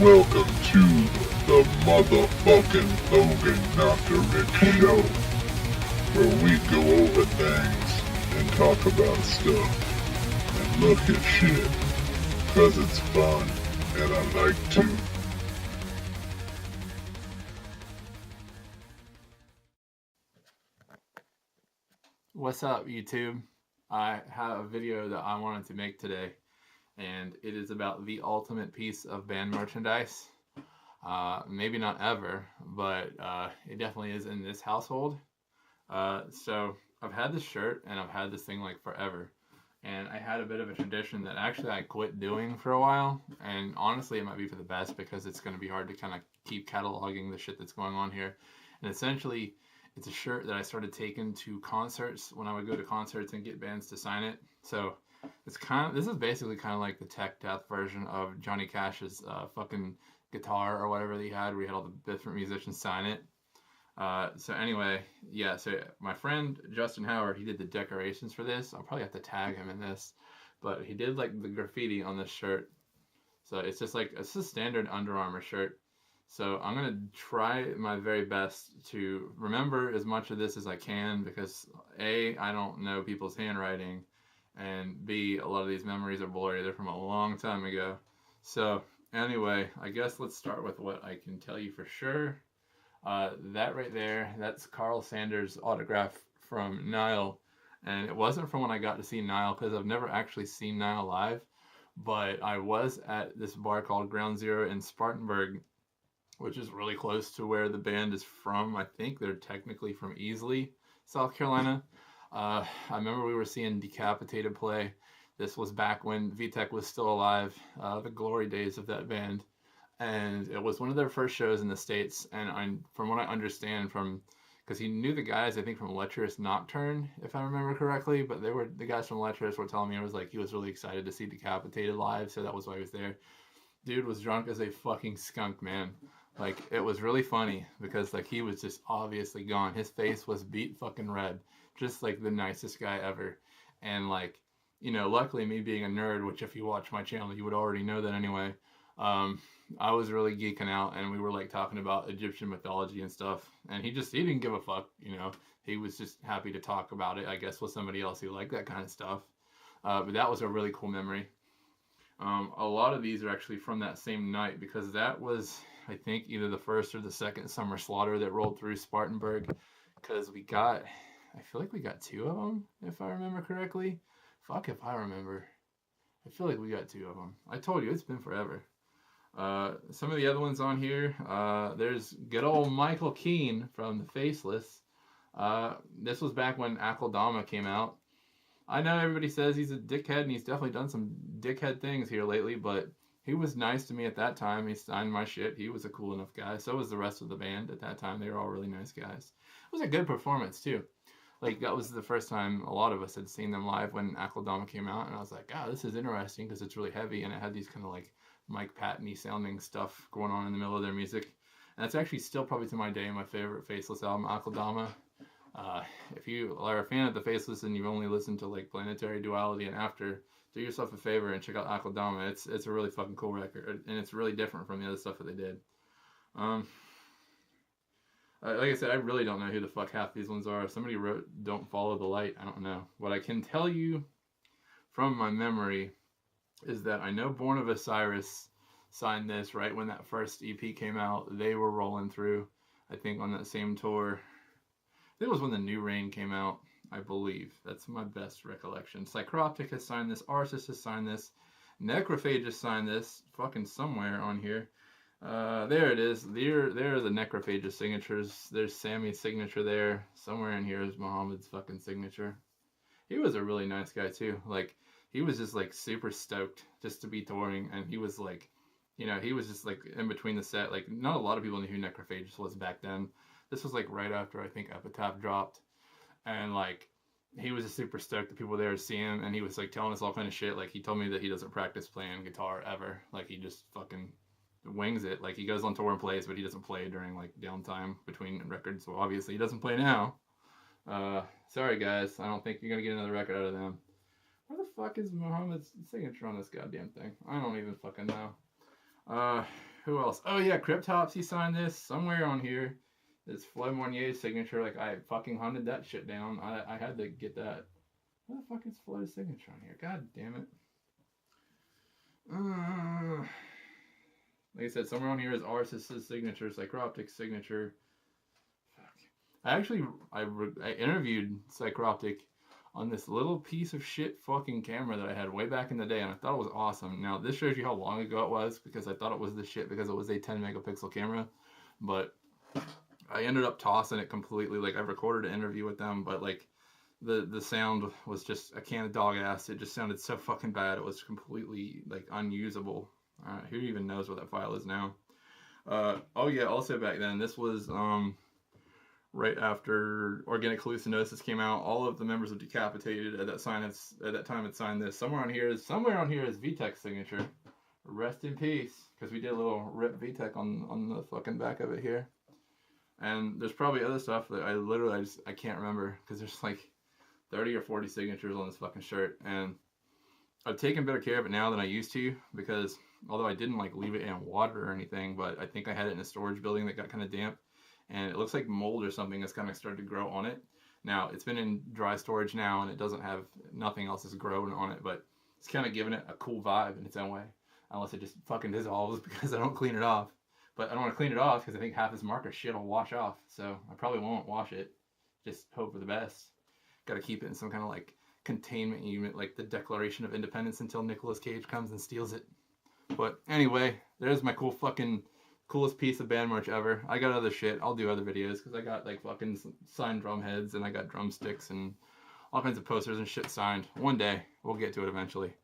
Welcome to the motherfucking Logan Dr. Rick Show, where we go over things and talk about stuff and look at shit, cause it's fun and I like to. What's up, YouTube? I have a video that I wanted to make today, and it is about the ultimate piece of band merchandise. Maybe not ever, but it definitely is in this household. So I've had this shirt and I've had this thing like forever. And I had a bit of a tradition that actually I quit doing for a while. And honestly, it might be for the best because it's going to be hard to kind of keep cataloging the shit that's going on here. And essentially, it's a shirt that I started taking to concerts when I would go to concerts and get bands to sign it. So this is basically kind of like the tech death version of Johnny Cash's fucking guitar or whatever that he had, where he had all the different musicians sign it. So anyway, yeah, so my friend Justin Howard, he did the decorations for this. I'll probably have to tag him in this, but he did like the graffiti on this shirt. So it's just like, it's a standard Under Armour shirt. So I'm going to try my very best to remember as much of this as I can because A, I don't know people's handwriting, and B, a lot of these memories are blurry. They're from a long time ago. So anyway, I guess let's start with what I can tell you for sure. That right there, that's Carl Sanders' autograph from Nile. And it wasn't from when I got to see Nile because I've never actually seen Nile live. But I was at this bar called Ground Zero in Spartanburg, which is really close to where the band is from. I think they're technically from Easley, South Carolina. I remember we were seeing Decapitated play. This was back when VTech was still alive, the glory days of that band. And it was one of their first shows in the States. And from what I understand because he knew the guys, I think, from Lecherous Nocturne, if I remember correctly. But the guys from Lecherous were telling me it was like he was really excited to see Decapitated live, so that was why he was there. Dude was drunk as a fucking skunk, man. Like, it was really funny because, like, he was just obviously gone. His face was beat fucking red. Just, like, the nicest guy ever. And, like, luckily me being a nerd, which if you watch my channel, you would already know that anyway, I was really geeking out, and we were, like, talking about Egyptian mythology and stuff. And he didn't give a fuck, He was just happy to talk about it, I guess, with somebody else who liked that kind of stuff. But that was a really cool memory. A lot of these are actually from that same night because that was, I think, either the first or the second Summer Slaughter that rolled through Spartanburg, because I feel like we got two of them, if I remember correctly. Fuck if I remember. I feel like we got two of them. I told you, it's been forever. Some of the other ones on here, there's good old Michael Keane from The Faceless. This was back when Akeldama came out. I know everybody says he's a dickhead, and he's definitely done some dickhead things here lately, but he was nice to me at that time. He signed my shit. He was a cool enough guy. So was the rest of the band at that time. They were all really nice guys. It was a good performance, too. Like, that was the first time a lot of us had seen them live when Akeldama came out, and I was like, this is interesting because it's really heavy, and it had these kind of, like, Mike Patton-y sounding stuff going on in the middle of their music. And that's actually still probably to my day my favorite Faceless album, Akeldama. If you are a fan of The Faceless and you've only listened to like Planetary Duality and After, do yourself a favor and check out Akeldama. It's a really fucking cool record, and it's really different from the other stuff that they did. Like I said, I really don't know who the fuck half these ones are. If somebody wrote "Don't Follow the Light," I don't know. What I can tell you from my memory is that I know Born of Osiris signed this right when that first EP came out. They were rolling through, I think, on that same tour. It was when the New Rain came out, I believe. That's my best recollection. Psychroptic has signed this. Arsis has signed this. Necrophage has signed this. Fucking somewhere on here. There it is. There are the Necrophage's signatures. There's Sammy's signature there. Somewhere in here is Muhammad's fucking signature. He was a really nice guy, too. Like, he was just, like, super stoked just to be touring. And he was, like, he was just, like, in between the set. Like, not a lot of people knew who Necrophage was back then. This was like right after I think Epitaph dropped, and like he was just super stoked that people were there to see him, and he was like telling us all kind of shit. Like he told me that he doesn't practice playing guitar ever. Like he just fucking wings it. Like he goes on tour and plays, but he doesn't play during like downtime between records. So obviously he doesn't play now. Sorry guys, I don't think you're gonna get another record out of them. Where the fuck is Muhammad's signature on this goddamn thing? I don't even fucking know. Who else? Oh yeah, Cryptopsy signed this somewhere on here. It's Flo Mornier's signature. Like I fucking hunted that shit down. I had to get that. Where the fuck is Flo's signature on here? God damn it. Like I said, somewhere on here is Arsis's signature, Psychroptic's signature. Fuck. I interviewed Psychroptic on this little piece of shit fucking camera that I had way back in the day, and I thought it was awesome. Now, this shows you how long ago it was, because I thought it was the shit because it was a 10 megapixel camera, but I ended up tossing it completely. Like, I recorded an interview with them, but like, the sound was just a can of dog ass. It just sounded so fucking bad. It was completely like unusable. Who even knows what that file is now? Oh yeah, also back then, this was right after Organic Hallucinosis came out. All of the members of Decapitated at that time had signed this. Somewhere on here is VTech's signature. Rest in peace, because we did a little rip VTech on the fucking back of it here. And there's probably other stuff that I can't remember, because there's like 30 or 40 signatures on this fucking shirt, and I've taken better care of it now than I used to, because although I didn't like leave it in water or anything, but I think I had it in a storage building that got kind of damp, and it looks like mold or something has kind of started to grow on it. Now, it's been in dry storage now, and it doesn't have, nothing else has grown on it, but it's kind of giving it a cool vibe in its own way, unless it just fucking dissolves because I don't clean it off. But I don't want to clean it off because I think half this marker shit will wash off, so I probably won't wash it. Just hope for the best. Got to keep it in some kind of like containment unit, like the Declaration of Independence, until Nicolas Cage comes and steals it. But anyway, there's my coolest piece of band merch ever. I got other shit. I'll do other videos, because I got like fucking signed drum heads, and I got drumsticks and all kinds of posters and shit signed. One day we'll get to it eventually.